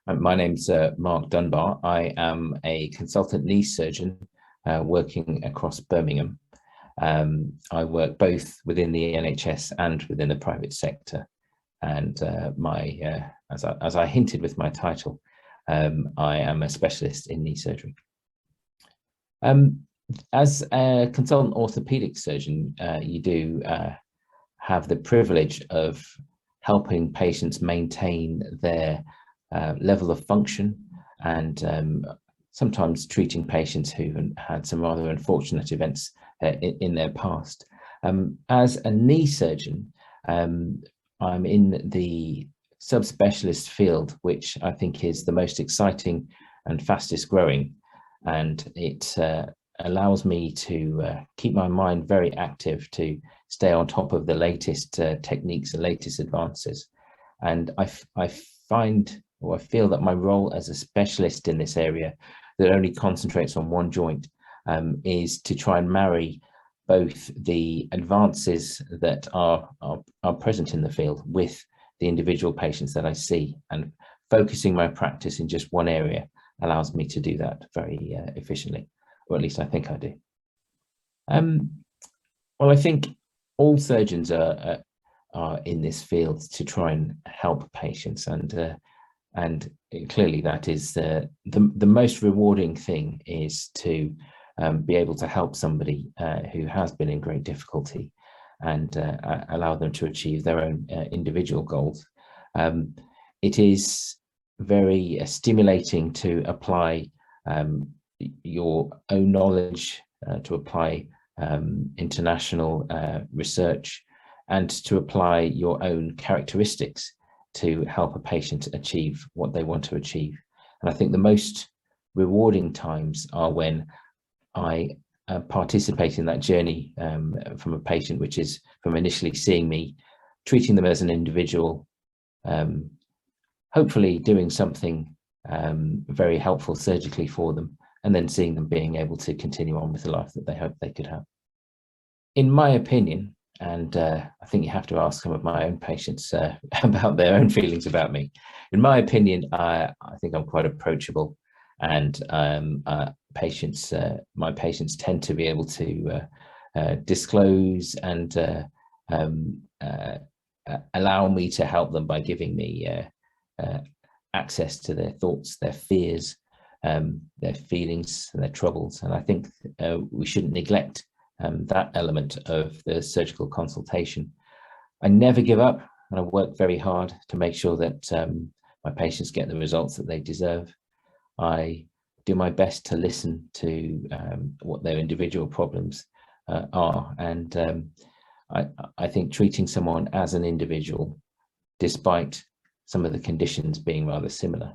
My name's Mark Dunbar. I am a consultant knee surgeon working across Birmingham. I work both within the NHS and within the private sector. And as I hinted with my title, I am a specialist in knee surgery. As a consultant orthopaedic surgeon, you do have the privilege of helping patients maintain their level of function, and sometimes treating patients who had some rather unfortunate events in their past. As a knee surgeon, I'm in the subspecialist field, which I think is the most exciting and fastest growing, and it allows me to keep my mind very active to stay on top of the latest techniques and latest advances. And I feel that my role as a specialist in this area that only concentrates on one joint is to try and marry both the advances that are present in the field with the individual patients that I see, and focusing my practice in just one area allows me to do that very efficiently, or at least I think I do. Well, I think all surgeons are in this field to try and help patients, and clearly that is the most rewarding thing, is to be able to help somebody who has been in great difficulty and allow them to achieve their own individual goals. It is very stimulating to apply your own knowledge, to apply international research, and to apply your own characteristics to help a patient achieve what they want to achieve. And I think the most rewarding times are when I participate in that journey from a patient, which is from initially seeing me, treating them as an individual, hopefully doing something very helpful surgically for them, and then seeing them being able to continue on with the life that they hope they could have. In my opinion, and I think you have to ask some of my own patients about their own feelings about me. In my opinion, I think I'm quite approachable, and my patients tend to be able to disclose and allow me to help them by giving me access to their thoughts, their fears, their feelings, and their troubles. And I think we shouldn't neglect that element of the surgical consultation. I never give up, and I work very hard to make sure that my patients get the results that they deserve. I do my best to listen to what their individual problems are, and I think treating someone as an individual, despite some of the conditions being rather similar,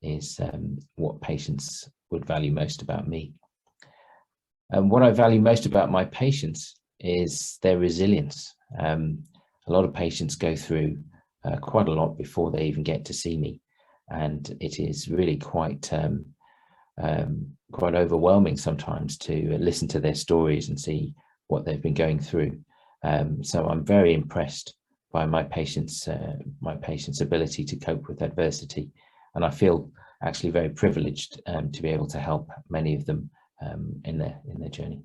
is what patients would value most about me. And what I value most about my patients is their resilience. A lot of patients go through quite a lot before they even get to see me, and it is really quite overwhelming sometimes to listen to their stories and see what they've been going through. So I'm very impressed by my patients' ability to cope with adversity, and I feel actually very privileged to be able to help many of them in their journey.